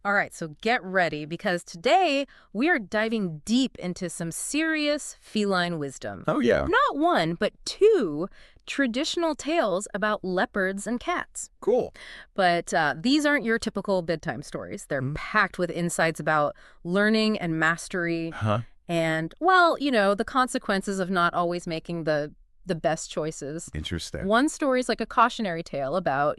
All right, so get ready because today we are diving deep into some serious feline wisdom. Oh, yeah. Not one, but two traditional tales about leopards and cats. Cool. But these aren't your typical bedtime stories. They're Hmm? packed with insights about learning and mastery Huh? and, well, the consequences of not always making the best choices. Interesting. One story is like a cautionary tale about,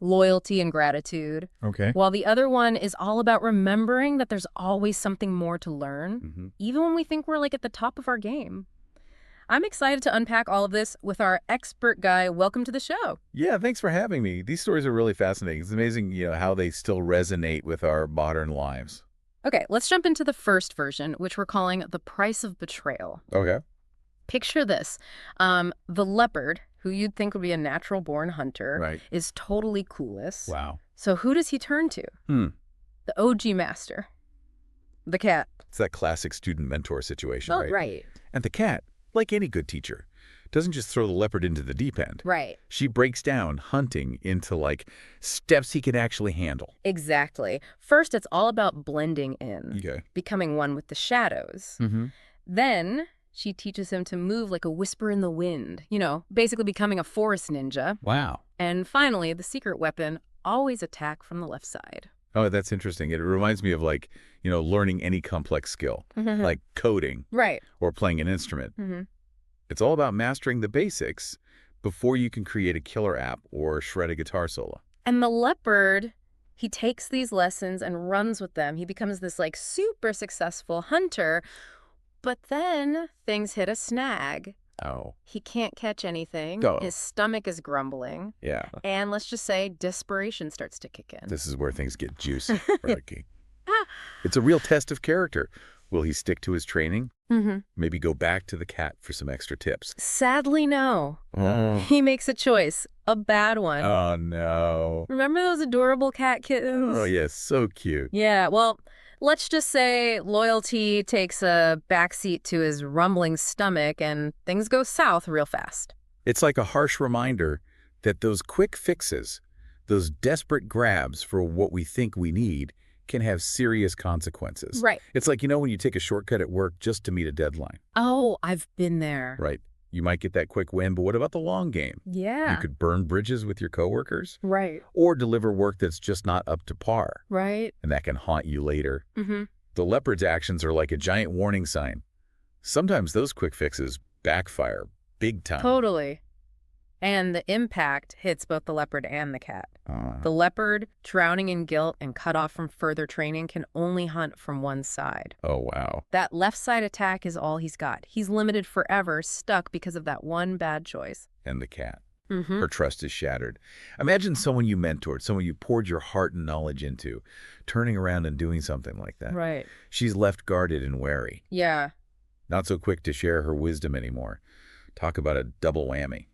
loyalty and gratitude, Okay. while the other one is all about remembering that there's always something more to learn, even when we think we're like at the top of our game. I'm excited to unpack all of this with our expert guy. Welcome to the show. Yeah, thanks for having me. These stories are really fascinating. It's amazing, how they still resonate with our modern lives. Okay, let's jump into the first version, which we're calling The Price of Betrayal. Okay. Picture this. The leopard, who you'd think would be a natural-born hunter, Right. is totally clueless. Wow. So who does he turn to? The OG master. The cat. It's that classic student mentor situation, right? Right. And the cat, like any good teacher, doesn't just throw the leopard into the deep end. Right. She breaks down hunting into, steps he can actually handle. Exactly. First, it's all about blending in, Okay. becoming one with the shadows. Mm-hmm. Then she teaches him to move like a whisper in the wind, basically becoming a forest ninja. Wow. And finally, the secret weapon, always attack from the left side. Oh, that's interesting. It reminds me of, learning any complex skill, like coding Right. or playing an instrument. Mm-hmm. It's all about mastering the basics before you can create a killer app or shred a guitar solo. And the leopard, he takes these lessons and runs with them. He becomes this super successful hunter. But then things hit a snag. Oh. He can't catch anything. Oh. His stomach is grumbling. Yeah. And let's just say desperation starts to kick in. This is where things get juicy, Ricky. It's a real test of character. Will he stick to his training? Mm-hmm. Maybe go back to the cat for some extra tips? Sadly, no. Oh, He makes a choice. A bad one. oh no. Remember those adorable cat kittens? Oh, yes, so cute. Yeah, well, let's just say loyalty takes a backseat to his rumbling stomach and things go south real fast. It's like a harsh reminder that those quick fixes, those desperate grabs for what we think we need, can have serious consequences. Right. It's like, when you take a shortcut at work just to meet a deadline. Oh, I've been there. Right. You might get that quick win, but what about the long game? Yeah. You could burn bridges with your coworkers Right. or deliver work that's just not up to par, Right. and that can haunt you later. Mm-hmm. The leopard's actions are like a giant warning sign. Sometimes those quick fixes backfire big time. Totally. And the impact hits both the leopard and the cat. Uh, The leopard, drowning in guilt and cut off from further training, can only hunt from one side. oh, wow. That left side attack is all he's got. He's limited forever, stuck because of that one bad choice. And the cat. Mm-hmm. Her trust is shattered. Imagine someone you mentored, someone you poured your heart and knowledge into, turning around and doing something like that. Right. She's left guarded and wary, Yeah. not so quick to share her wisdom anymore. Talk about a double whammy.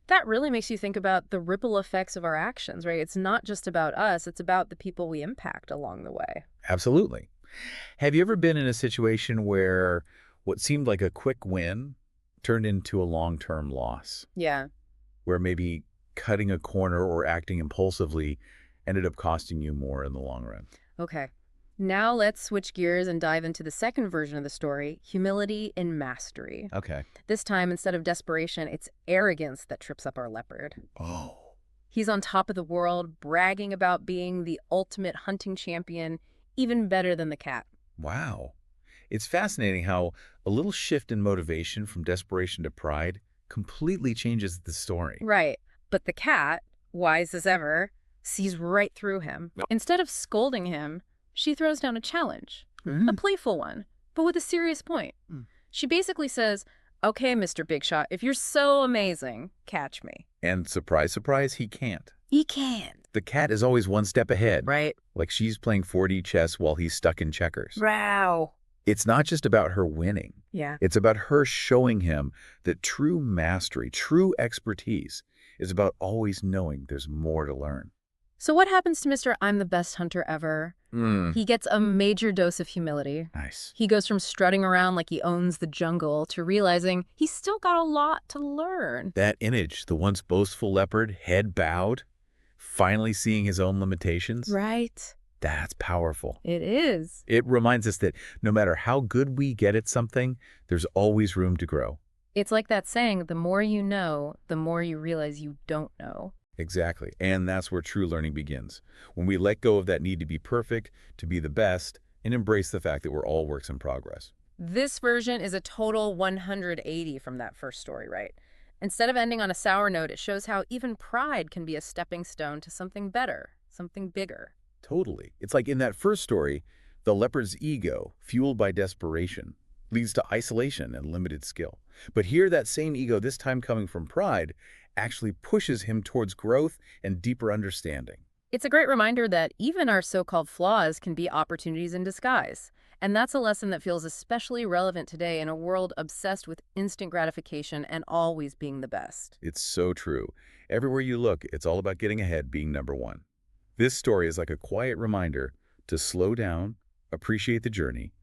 That really makes you think about the ripple effects of our actions, right? It's not just about us, it's about the people we impact along the way. Absolutely. Have you ever been in a situation where what seemed like a quick win turned into a long-term loss? Yeah. Where maybe cutting a corner or acting impulsively ended up costing you more in the long run? Okay. Now let's switch gears and dive into the second version of the story, humility in mastery. Okay. This time, instead of desperation, it's arrogance that trips up our leopard. Oh. He's on top of the world, bragging about being the ultimate hunting champion, even better than the cat. Wow. It's fascinating how a little shift in motivation from desperation to pride completely changes the story. Right. But the cat, wise as ever, sees right through him. Instead of scolding him, she throws down a challenge, a playful one, but with a serious point. She basically says, okay, Mr. Big Shot, if you're so amazing, catch me. And surprise, surprise, he can't. He can't. The cat is always one step ahead. Right. Like she's playing 4D chess while he's stuck in checkers. Wow. It's not just about her winning. Yeah. It's about her showing him that true mastery, true expertise is about always knowing there's more to learn. So what happens to Mr. I'm the best hunter ever? He gets a major dose of humility. Nice. He goes from strutting around like he owns the jungle to realizing he's still got a lot to learn. That image, the once boastful leopard, head bowed, finally seeing his own limitations. Right. That's powerful. It is. It reminds us that no matter how good we get at something, there's always room to grow. It's like that saying, the more you know, the more you realize you don't know. Exactly. And that's where true learning begins. When we let go of that need to be perfect, to be the best, and embrace the fact that we're all works in progress. This version is a total 180 from that first story, right? Instead of ending on a sour note, it shows how even pride can be a stepping stone to something better, something bigger. Totally. It's like in that first story, the leopard's ego, fueled by desperation, leads to isolation and limited skill. But here, that same ego, this time coming from pride, actually pushes him towards growth and deeper understanding. It's a great reminder that even our so-called flaws can be opportunities in disguise. And that's a lesson that feels especially relevant today in a world obsessed with instant gratification and always being the best. It's so true. Everywhere you look, it's all about getting ahead, being number one. This story is like a quiet reminder to slow down, appreciate the journey,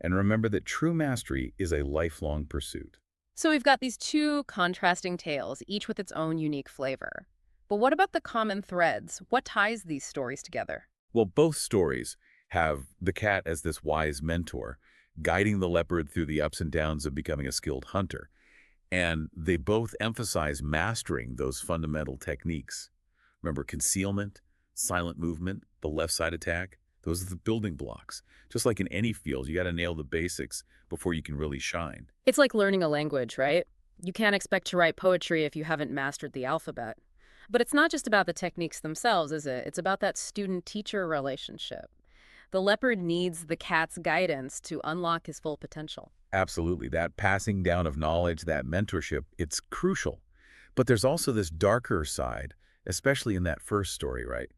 and remember that true mastery is a lifelong pursuit. So we've got these two contrasting tales, each with its own unique flavor. But what about the common threads? What ties these stories together? Well, both stories have the cat as this wise mentor, guiding the leopard through the ups and downs of becoming a skilled hunter. And they both emphasize mastering those fundamental techniques. Remember, concealment, silent movement, the left side attack, those are the building blocks. Just like in any field, you got to nail the basics before you can really shine. It's like learning a language, right? You can't expect to write poetry if you haven't mastered the alphabet. But it's not just about the techniques themselves, is it? It's about that student-teacher relationship. The leopard needs the cat's guidance to unlock his full potential. Absolutely. That passing down of knowledge, that mentorship, it's crucial. But there's also this darker side, especially in that first story, right?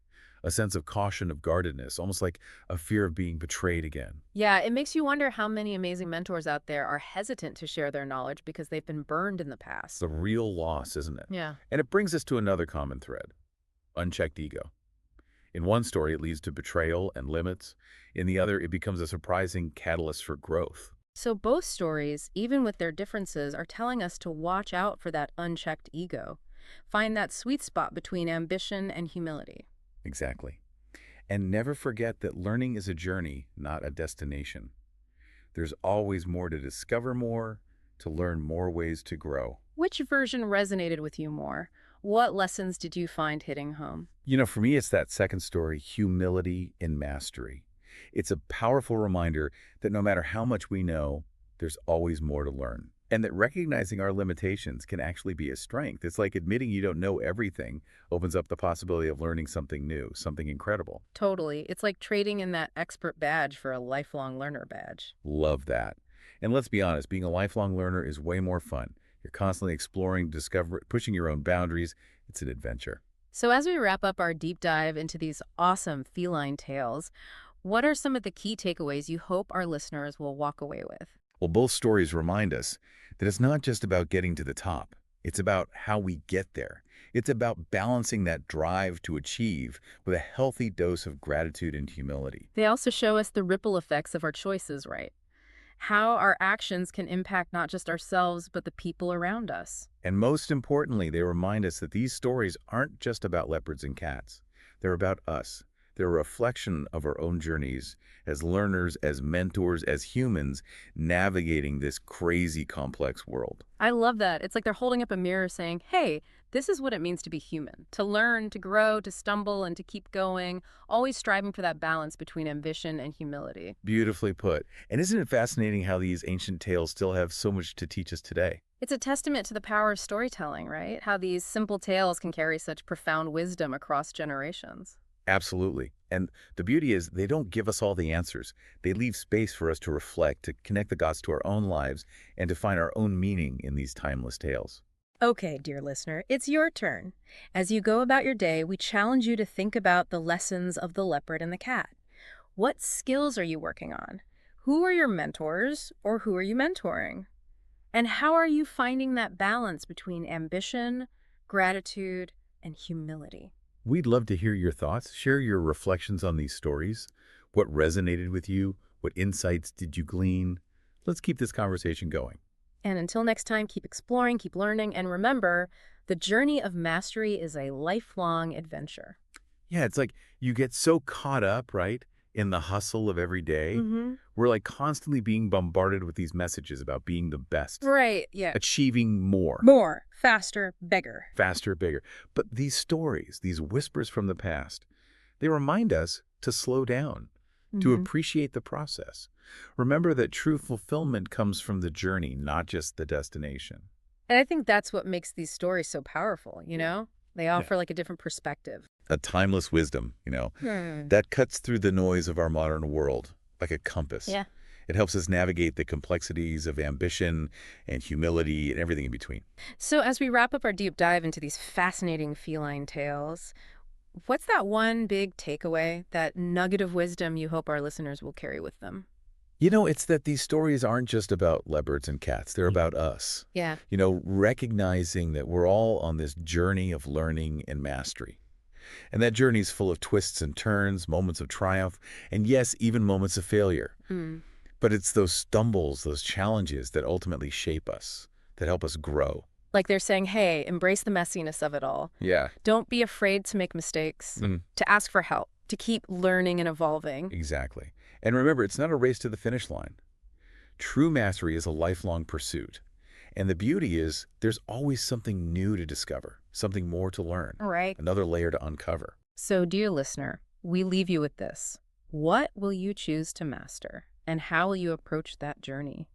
A sense of caution, of guardedness, almost like a fear of being betrayed again. Yeah, it makes you wonder how many amazing mentors out there are hesitant to share their knowledge because they've been burned in the past. It's a real loss, isn't it? Yeah. And it brings us to another common thread, unchecked ego. In one story, it leads to betrayal and limits. In the other, it becomes a surprising catalyst for growth. So both stories, even with their differences, are telling us to watch out for that unchecked ego. Find that sweet spot between ambition and humility. Exactly. And never forget that learning is a journey, not a destination. There's always more to discover more, to learn more ways to grow. Which version resonated with you more? What lessons did you find hitting home? You know, for me, it's that second story, humility in mastery. It's a powerful reminder that no matter how much we know, there's always more to learn. And that recognizing our limitations can actually be a strength. It's like admitting you don't know everything opens up the possibility of learning something new, something incredible. Totally. It's like trading in that expert badge for a lifelong learner badge. Love that. And let's be honest, being a lifelong learner is way more fun. You're constantly exploring, discovering, pushing your own boundaries. It's an adventure. So as we wrap up our deep dive into these awesome feline tales, what are some of the key takeaways you hope our listeners will walk away with? Well, both stories remind us that it's not just about getting to the top. It's about how we get there. It's about balancing that drive to achieve with a healthy dose of gratitude and humility. They also show us the ripple effects of our choices, right? How our actions can impact not just ourselves, but the people around us. And most importantly, they remind us that these stories aren't just about leopards and cats. They're about us. They're a reflection of our own journeys as learners, as mentors, as humans, navigating this crazy, complex world. I love that. It's like they're holding up a mirror saying, hey, this is what it means to be human. To learn, to grow, to stumble, and to keep going, always striving for that balance between ambition and humility. Beautifully put. And isn't it fascinating how these ancient tales still have so much to teach us today? It's a testament to the power of storytelling, right? How these simple tales can carry such profound wisdom across generations. Absolutely. And the beauty is they don't give us all the answers. They leave space for us to reflect, to connect the dots to our own lives, and to find our own meaning in these timeless tales. Okay, dear listener, it's your turn. As you go about your day, we challenge you to think about the lessons of the leopard and the cat. What skills are you working on? Who are your mentors, or who are you mentoring? And how are you finding that balance between ambition, gratitude, and humility? We'd love to hear your thoughts. Share your reflections on these stories. What resonated with you? What insights did you glean? Let's keep this conversation going. And until next time, keep exploring, keep learning, and remember, the journey of mastery is a lifelong adventure. Yeah, it's like you get so caught up, right, in the hustle of every day. Mm-hmm. We're like constantly being bombarded with these messages about being the best, Right, yeah. achieving more, More, faster, bigger. faster, bigger. But these stories, these whispers from the past, they remind us to slow down, to Mm-hmm. appreciate the process. Remember that true fulfillment comes from the journey, not just the destination. And I think that's what makes these stories so powerful, you know? They offer like a different perspective. A timeless wisdom, Hmm. that cuts through the noise of our modern world like a compass. Yeah. It helps us navigate the complexities of ambition and humility and everything in between. So as we wrap up our deep dive into these fascinating feline tales, what's that one big takeaway, that nugget of wisdom you hope our listeners will carry with them? It's that these stories aren't just about leopards and cats. They're about us. Yeah. Recognizing that we're all on this journey of learning and mastery. And that journey is full of twists and turns, moments of triumph, and yes, even moments of failure. Mm. But it's those stumbles, those challenges that ultimately shape us, that help us grow. Like they're saying, hey, embrace the messiness of it all. Yeah, Don't be afraid to make mistakes, to ask for help, to keep learning and evolving. exactly. And remember, it's not a race to the finish line. True mastery is a lifelong pursuit. And the beauty is there's always something new to discover, something more to learn, Right. another layer to uncover. So, dear listener, we leave you with this. What will you choose to master? And how will you approach that journey?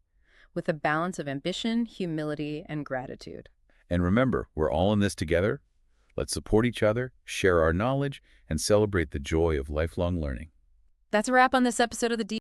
With a balance of ambition, humility, and gratitude. And remember, we're all in this together. Let's support each other, share our knowledge, and celebrate the joy of lifelong learning. That's a wrap on this episode of the